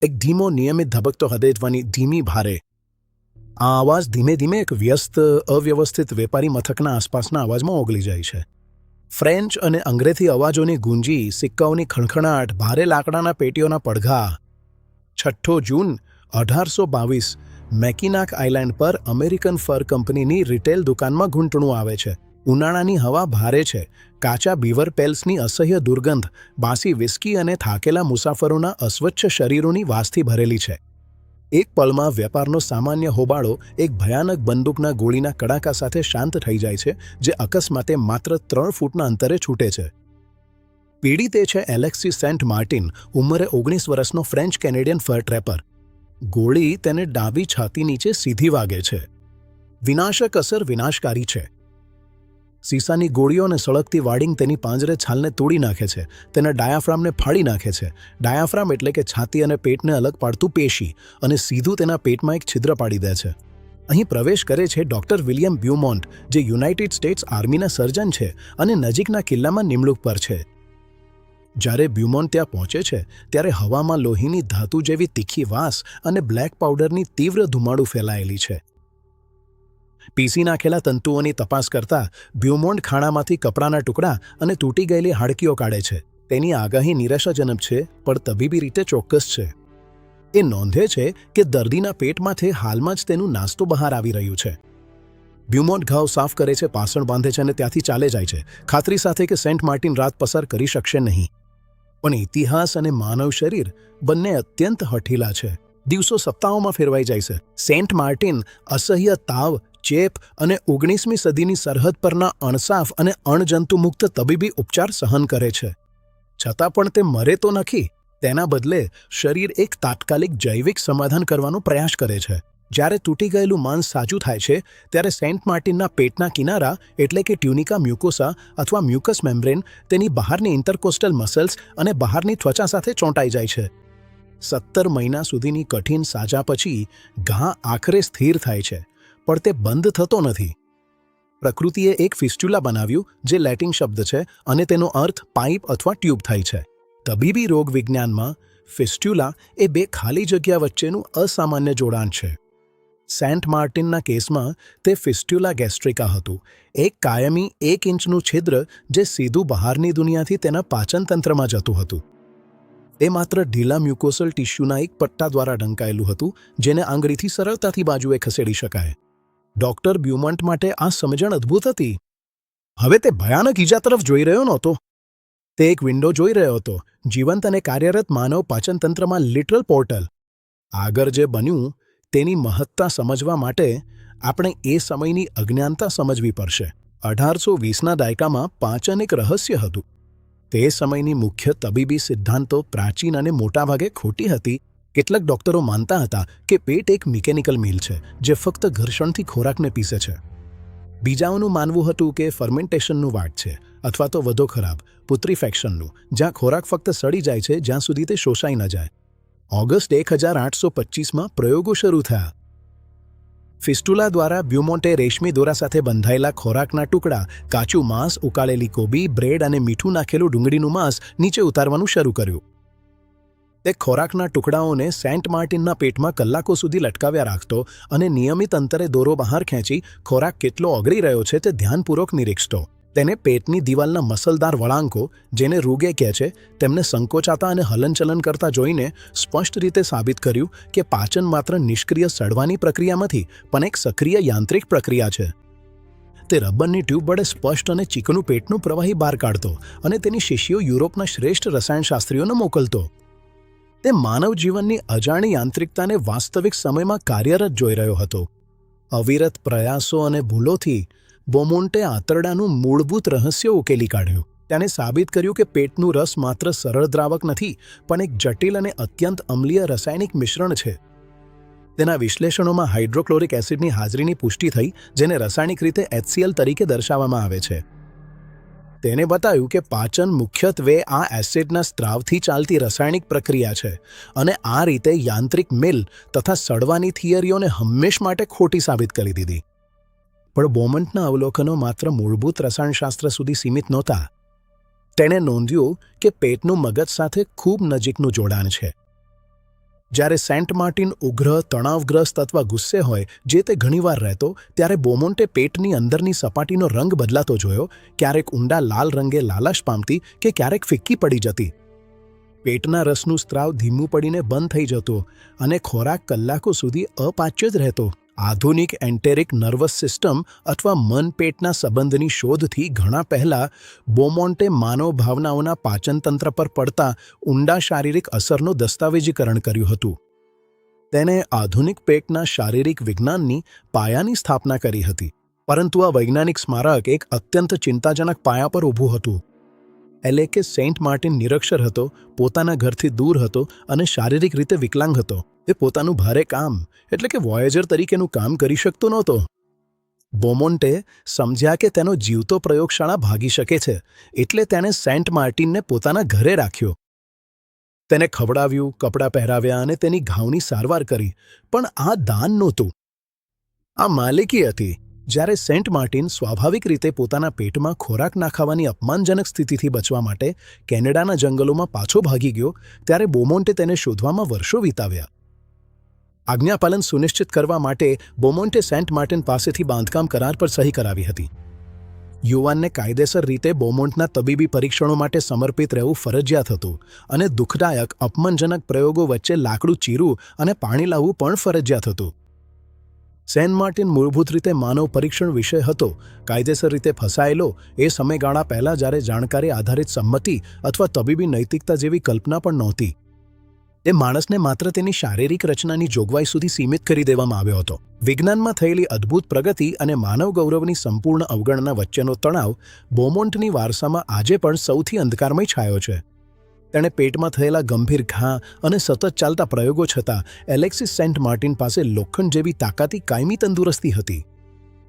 એક ધીમો નિયમિત ધબકતો હૃદયધ્વનિ, ધીમી ભારે. આ અવાજ ધીમે ધીમે એક વ્યસ્ત અવ્યવસ્થિત વેપારી મથકના આસપાસના અવાજમાં ઓગળી જાય છે. ફ્રેન્ચ અને અંગ્રેજી અવાજોની ગુંજી, સિક્કાઓની ખણખણાટ, ભારે લાકડાના પેટીઓના પડઘા. 6 જૂન 1822 મેકિનાક આઇલેન્ડ પર અમેરિકન ફર કંપનીની રિટેલ દુકાનમાં ઘૂંટણું આવે છે. ઉનાળાની હવા ભારે છે. કાચા બીવર પેલ્સની અસહ્ય દુર્ગંધ, બાસી વિસ્કી અને થાકેલા મુસાફરોના અસ્વચ્છ શરીરોની વાસથી ભરેલી છે. એક પળમાં વેપારનો સામાન્ય હોબાળો એક ભયાનક બંદૂકના ગોળીના કડાકા સાથે શાંત થઈ જાય છે, જે અકસ્માતે માત્ર 3 ફૂટના અંતરે છૂટે છે. પીડિત છે એલેક્સી સેન્ટ માર્ટિન, ઉંમરે 19 વર્ષનો ફ્રેન્ચ કેનેડિયન ફર ટ્રેપર. ગોળી તેને ડાબી છાતી નીચે સીધી વાગે છે. વિનાશક અસર વિનાશકારી છે. સીસાની ગોળીઓ અને સળગતી વાડિંગ તેની પાંજરે છાલને તોડી નાખે છે, તેના ડાયાફ્રામને ફાડી નાખે છે. ડાયાફ્રામ એટલે કે છાતી અને પેટને અલગ પાડતું પેશી, અને સીધું તેના પેટમાં એક છિદ્ર પાડી દે છે. અહીં પ્રવેશ કરે છે ડૉક્ટર વિલિયમ બ્યુમોન્ટ, જે યુનાઇટેડ સ્ટેટ્સ આર્મીના સર્જન છે અને નજીકના કિલ્લામાં નિમણૂક પર છે. જ્યારે બ્યુમોન્ટ ત્યાં પહોંચે છે, ત્યારે હવામાં લોહીની ધાતુ જેવી તીખી વાસ અને બ્લેક પાવડરની તીવ્ર ધુમાડું ફેલાયેલી છે. પીસી નાખેલા તંતુઓની તપાસ કરતા બ્યુમોન્ટ ખાણામાંથી કપડાના ટુકડા અને તૂટી ગયેલી હાડકીઓ કાઢે છે. તેની આગાહી નિરાશાજનક છે, પણ તબીબી રીતે ચોક્કસ છે. એ નોંધે છે કે દર્દીના પેટમાંથી હાલમાં જ તેનું નાસ્તો બહાર આવી રહ્યું છે. બ્યુમોન્ટ ઘાવ સાફ કરે છે, પાસણ બાંધે છે અને ત્યાંથી ચાલે જાય છે, ખાતરી સાથે કે સેન્ટ માર્ટિન રાત પસાર કરી શકશે નહીં. પણ ઇતિહાસ અને માનવ શરીર બંને અત્યંત હઠીલા છે. દિવસો સપ્તાહોમાં ફેરવાઈ જાય છે. સેન્ટ માર્ટિન અસહ્ય તાવ, ચેપ અને 19મી સદીની સરહદ પરના અણસાફ અને અણજંતુમુક્ત તબીબી ઉપચાર સહન કરે છે. છતાં પણ તે મરે તો નથી. તેના બદલે શરીર એક તાત્કાલિક જૈવિક સમાધાન કરવાનો પ્રયાસ કરે છે. જ્યારે તૂટી ગયેલું માંસ સાજું થાય છે, ત્યારે સેન્ટ માર્ટિનના પેટના કિનારા એટલે કે ટ્યુનિકા મ્યુકોસા અથવા મ્યુકસ મેમ્બ્રેન તેની બહારની ઇન્ટરકોસ્ટલ મસલ્સ અને બહારની ત્વચા સાથે ચોંટાઈ જાય છે. 17 મહિના સુધીની કઠિન સાજા પછી ઘા આખરે સ્થિર થાય છે, પણ તે બંધ થતો નથી. પ્રકૃતિએ એક ફિસ્ટ્યુલા બનાવ્યું, જે લેટિન શબ્દ છે અને તેનો અર્થ પાઇપ અથવા ટ્યુબ થાય છે. તબીબી રોગ વિજ્ઞાનમાં ફિસ્ટ્યુલા એ 2 ખાલી જગ્યા વચ્ચેનું અસામાન્ય જોડાણ છે. સેન્ટ માર્ટિનના કેસમાં તે ફિસ્ટ્યુલા ગેસ્ટ્રિકા હતું, એક કાયમી 1 ઇંચનું છિદ્ર જે સીધું બહારની દુનિયાથી તેના પાચનતંત્રમાં જતું હતું. એ માત્ર ઢીલા મ્યુકોસલ ટિશ્યુના એક પટ્ટા દ્વારા ઢંકાયેલું હતું, જેને આંગળીથી સરળતાથી બાજુએ ખસેડી શકાય. ડૉક્ટર બ્યુમોન્ટ માટે આ સમજણ અદ્ભુત હતી. હવે તે ભયાનક ઈજા તરફ જોઈ રહ્યો નહોતો. તે એક વિન્ડો જોઈ રહ્યો હતો, જીવંત અને કાર્યરત માનવ પાચનતંત્રમાં લિટરલ પોર્ટલ. આગળ જે બન્યું તેની મહત્તા સમજવા માટે આપણે એ સમયની અજ્ઞાનતા સમજવી પડશે. 1820ના દાયકામાં પાચન એક રહસ્ય હતું. તે સમયની મુખ્ય તબીબી સિદ્ધાંતો પ્રાચીન અને મોટાભાગે ખોટી હતી. કેટલાક ડૉક્ટરો માનતા હતા કે પેટ એક મિકેનિકલ મિલ છે, જે ફક્ત ઘર્ષણથી ખોરાકને પીસે છે. બીજાઓનું માનવું હતું કે ફર્મેન્ટેશનનું વાટ છે, અથવા તો વધુ ખરાબ પુત્રીફેક્શનનું, જ્યાં ખોરાક ફક્ત સડી જાય છે જ્યાં સુધી તે શોષાઈ ન જાય. ઓગસ્ટ 1825માં પ્રયોગો શરૂ થયા. ફિસ્ટુલા દ્વારા બ્યુમોન્ટે રેશમી દોરા સાથે બંધાયેલા ખોરાકના ટુકડા, કાચું માંસ, ઉકાળેલી કોબી, બ્રેડ અને મીઠું નાખેલું ડુંગળીનું માંસ નીચે ઉતારવાનું શરૂ કર્યું. તે ખોરાકના ટુકડાઓને સેન્ટ માર્ટિનના પેટમાં કલાકો સુધી લટકાવ્યા રાખતો અને નિયમિત અંતરે દોરો બહાર ખેંચી ખોરાક કેટલો ઓગળી રહ્યો છે તે ધ્યાનપૂર્વક નિરીક્ષતો. તેને પેટની દિવાલના મસલદાર વળાંકો, જેને રૂગે કહે છે, તેમને સંકોચાતા અને હલનચલન કરતા જોઈને સ્પષ્ટ રીતે સાબિત કર્યું કે પાચન માત્ર નિષ્ક્રિય સડવાની પ્રક્રિયામાંથી પણ એક સક્રિય યાંત્રિક પ્રક્રિયા છે. તે રબરની ટ્યુબ વડે સ્પષ્ટ અને ચીકણું પેટનું પ્રવાહી બહાર કાઢતો અને તેની શિષ્યો યુરોપના શ્રેષ્ઠ રસાયણશાસ્ત્રીઓને મોકલતો. તે માનવ જીવનની અજાણી યાંત્રિકતાને વાસ્તવિક સમયમાં કાર્યરત જોઈ રહ્યો હતો. અવિરત પ્રયાસો અને ભૂલોથી બોમોન્ટે આંતરડાનું મૂળભૂત રહસ્ય ઉકેલી કાઢ્યું. તેને સાબિત કર્યું કે પેટનું રસ માત્ર સરળ દ્રાવક નથી, પણ એક જટિલ અને અત્યંત અમ્લીય રાસાયણિક મિશ્રણ છે. તેના વિશ્લેષણોમાં હાઇડ્રોક્લોરિક એસિડની હાજરીની પુષ્ટિ થઈ, જેને રાસાયણિક રીતે HCl તરીકે દર્શાવવામાં આવે છે. તેને બતાવ્યું કે પાચન મુખ્યત્વે આ એસિડના સ્ત્રાવથી ચાલતી રાસાયણિક પ્રક્રિયા છે, અને આ રીતે યાંત્રિક મિલ તથા સડવાની થિયરીઓને હંમેશ માટે ખોટી સાબિત કરી દીધી. પણ બોમન્ટના અવલોકનો માત્ર મૂળભૂત રસાયણશાસ્ત્ર સુધી સીમિત નહોતા. તેણે નોંધ્યું કે પેટનું મગજ સાથે ખૂબ નજીકનું જોડાણ છે. જ્યારે સેન્ટ માર્ટિન ઉગ્ર, તણાવગ્રસ્ત અથવા ગુસ્સે હોય, જે તે ઘણીવાર રહેતો, ત્યારે બોમોન્ટે પેટની અંદરની સપાટીનો રંગ બદલાતો જોયો, ક્યારેક ઊંડા લાલ રંગે લાલાશ પામતી કે ક્યારેક ફિક્કી પડી જતી. પેટના રસનું સ્ત્રાવ ધીમું પડીને બંધ થઈ જતો અને ખોરાક કલાકો સુધી અપાચ્ય જ રહેતો. આધુનિક એન્ટેરિક નર્વસ સિસ્ટમ અથવા મન-પેટના સંબંધની શોધથી ઘણા પહેલાં બોમોન્ટે માનવ ભાવનાઓના પાચનતંત્ર પર પડતા ઊંડા શારીરિક અસરનો દસ્તાવેજીકરણ કર્યું હતું. તેને આધુનિક પેટના શારીરિક વિજ્ઞાનની પાયાની સ્થાપના કરી હતી. પરંતુ આ વૈજ્ઞાનિક સ્મારક એક અત્યંત ચિંતાજનક પાયા પર ઊભું હતું. એટલે કે સેન્ટ માર્ટિન નિરક્ષર હતો, પોતાના ઘરથી દૂર હતો અને શારીરિક રીતે વિકલાંગ હતો. એ પોતાનું ભારે કામ એટલે કે વોયેજર તરીકેનું કામ કરી શકતો નહોતો. બોમોન્ટે સમજ્યા કે તેનો જીવતો પ્રયોગશાળા ભાગી શકે છે, એટલે તેણે સેન્ટ માર્ટિનને પોતાના ઘરે રાખ્યો. તેને ખવડાવ્યું, કપડાં પહેરાવ્યા અને તેની ઘાવની સારવાર કરી. પણ આ દાન નહોતું, આ માલિકી હતી. જ્યારે સેન્ટ માર્ટિન સ્વાભાવિક રીતે પોતાના પેટમાં ખોરાક નાખવાની અપમાનજનક સ્થિતિથી બચવા માટે કેનેડાના જંગલોમાં પાછો ભાગી ગયો, ત્યારે બોમોન્ટે તેને શોધવામાં વર્ષો વિતાવ્યા. આજ્ઞાપાલન સુનિશ્ચિત કરવા માટે બોમોન્ટે સેન્ટ માર્ટિન પાસેથી બાંધકામ કરાર પર સહી કરાવી હતી. યુવાનને કાયદેસર રીતે બોમોન્ટના તબીબી પરીક્ષણો માટે સમર્પિત રહેવું ફરજિયાત હતું અને દુઃખદાયક, અપમાનજનક પ્રયોગો વચ્ચે લાકડું ચીરવું અને પાણી લાવવું પણ ફરજિયાત હતું. સેન્ટ માર્ટિન મૂળભૂત રીતે માનવ પરીક્ષણ વિષય હતો. કાયદેસર રીતે ફસાયેલો એ સમયગાળા પહેલાં જ્યારે જાણકારી આધારિત સંમતિ અથવા તબીબી નૈતિકતા જેવી કલ્પના પણ નહોતી. તે માણસને માત્ર તેની શારીરિક રચનાની જોગવાઈ સુધી સીમિત કરી દેવામાં આવ્યો હતો. વિજ્ઞાનમાં થયેલી અદ્ભુત પ્રગતિ અને માનવ ગૌરવની સંપૂર્ણ અવગણના વચ્ચેનો તણાવ બોમોન્ટની વારસામાં આજે પણ સૌથી અંધકારમય છાયો છે. તેણે પેટમાં થયેલા ગંભીર ઘા અને સતત ચાલતા પ્રયોગો છતાં એલેક્સિસ સેન્ટ માર્ટિન પાસે લોખંડ જેવી તાકાતી કાયમી તંદુરસ્તી હતી.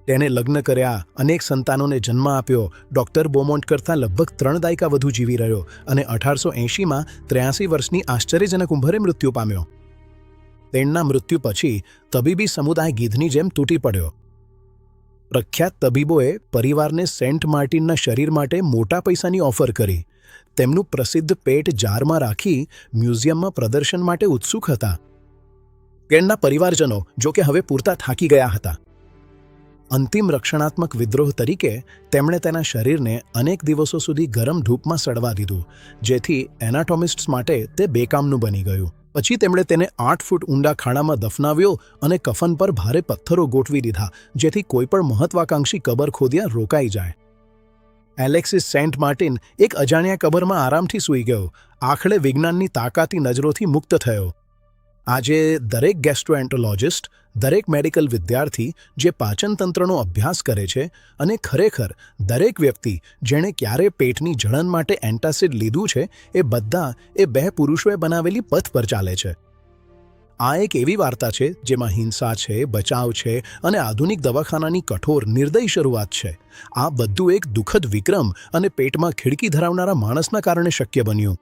તેને લગ્ન કર્યા, અનેક સંતાનોને જન્મ આપ્યો, ડૉક્ટર બોમોન્ટ કરતાં લગભગ 3 દાયકા વધુ જીવી રહ્યો અને 1880માં 83 વર્ષની આશ્ચર્યજનક ઉંમરે મૃત્યુ પામ્યો. તેના મૃત્યુ પછી તબીબી સમુદાય ગીધની જેમ તૂટી પડ્યો. પ્રખ્યાત તબીબોએ પરિવારને સેન્ટ માર્ટિનના શરીર માટે મોટા પૈસાની ઓફર કરી. તેમનું પ્રસિદ્ધ પેટ જારમાં રાખી મ્યુઝિયમમાં પ્રદર્શન માટે ઉત્સુક હતા. કેનના પરિવારજનો જોકે હવે પૂરતા થાકી ગયા હતા. અંતિમ રક્ષણાત્મક વિદ્રોહ તરીકે તેમણે તેના શરીરને અનેક દિવસો સુધી ગરમ ધૂપમાં સડવા દીધું, જેથી એનાટોમિસ્ટ્સ માટે તે બેકામનું બની ગયું. પછી તેમણે તેને 8 ફૂટ ઊંડા ખાડામાં દફનાવ્યો અને કફન પર ભારે પથ્થરો ગોઠવી દીધા, જેથી કોઈપણ મહત્વાકાંક્ષી કબર ખોદ્યા રોકાઈ જાય. એલેક્સિસ સેન્ટ માર્ટિન એક અજાણ્યા કબરમાં આરામથી સૂઈ ગયો, આખરે વિજ્ઞાનની તાકાતી નજરોથી મુક્ત થયો. આજે દરેક ગેસ્ટ્રોએન્ટરોલોજિસ્ટ, દરેક મેડિકલ વિદ્યાર્થી જે પાચનતંત્રનો અભ્યાસ કરે છે અને ખરેખર દરેક વ્યક્તિ જેણે ક્યારે પેટની જળન માટે એન્ટાસિડ લીધું છે, એ બધા એ 2 પુરુષોએ બનાવેલી પથ પર ચાલે છે. આ એક એવી વાર્તા છે જેમાં હિંસા છે, બચાવ છે અને આધુનિક દવાખાનાની કઠોર, નિર્દયી શરૂઆત છે. આ બધું એક દુઃખદ વિક્રમ અને પેટમાં ખીડકી ધરાવનારા માણસના કારણે શક્ય બન્યું.